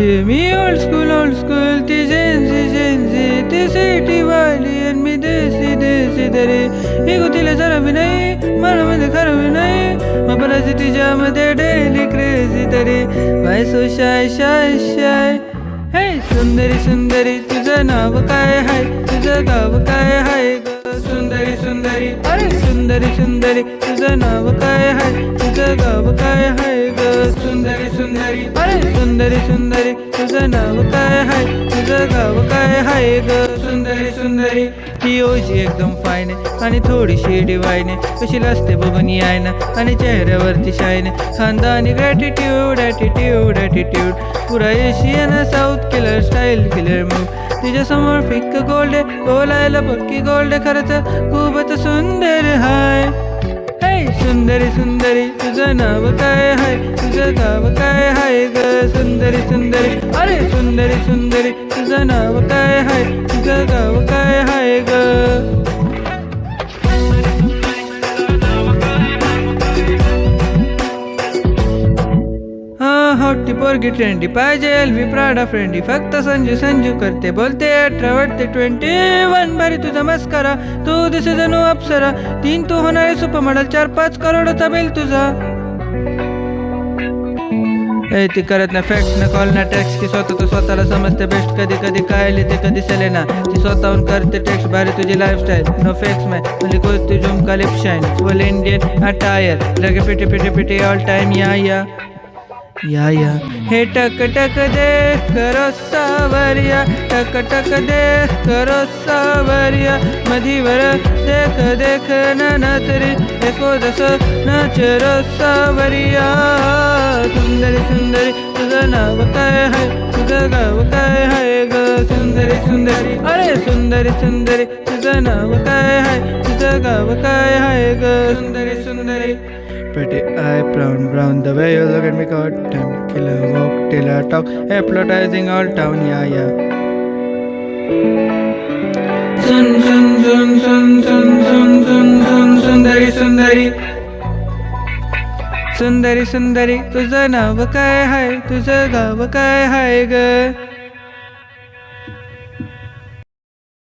मी old school ती जेन्सी ती city वाली आणि मी देसी तरी इगो तिला जरा भी नाही मला मध्ये खरं भी नाही मपराची तिच्यामध्ये डेली क्रेझी तरी बाय सो शाय हे सुंदरी तुझं नाव काय हाय तुझं गाव काय हाय ग सुंदरी अरे सुंदरी तुझं नाव काय हाय तुझं गाव काय हाय ग सुंदरी अरे सुंदरी तुझं नाव काय हाय तुझं गाव काय हाय ग सुंदरी ही ओजी एकदम फाईन आहे आणि थोडीशी डिवाईन आहे कशी असते बघून याय ना आणि चेहऱ्यावरती शाईन खानदानी ॲटिट्यूड पुरा Asian south killer style killer move तिच्यासमोर फिक्क गोल्ड आहे बोलायला पक्की गोल्ड खरंच खूपच सुंदर हाय हे सुंदरी तुझं नाव काय हाय तुझं गाव काय हाय ग सुंदरी अरे सुंदरी तुझं नाव काय हाय तुझं गाव काय हाय ग हॉटी पोरगी ट्रेंडी पाहिजे एलवी प्राडा फ्रेंडी फक्त संजू करते बोलते 18 वाटते 21 भारी तुझा मस्करा तू दिसे जणू अप्सरा 3 तू होणारे सुपर मॉडेल 4-5 करोडचा बिल तुझा ती करत ना फॅक्ट ना कॉल ना टॅक्स की स्वतःला समजते बेस्ट कधी काय लिहिते कधी सेले ना ती स्वतःहून करते टेक्स्ट भारी तुझी लाईफस्टाईल नो फेक्स माय म्हणजे कोणती झुमका लिप शाईन फुल इंडियन अटायर लगे पिटी ऑल टाइम या हे टक देख करो सावरिया टक देख करो सावरिया मधीवर देख नाचरी देखो दस नाच रो सावरिया सुंदरी तुझं नाव काय हाय तुझं गाव काय हाय ग सुंदरी अरे सुंदरी तुझं नाव काय हाय तुझं गाव काय हाय ग सुंदरी Pretty eye brown the way you look at me got time killer walk till I talk hypnotizing all town yeah सुंदरी तुझं नाव काय हाय तुझं गाव काय हाय ग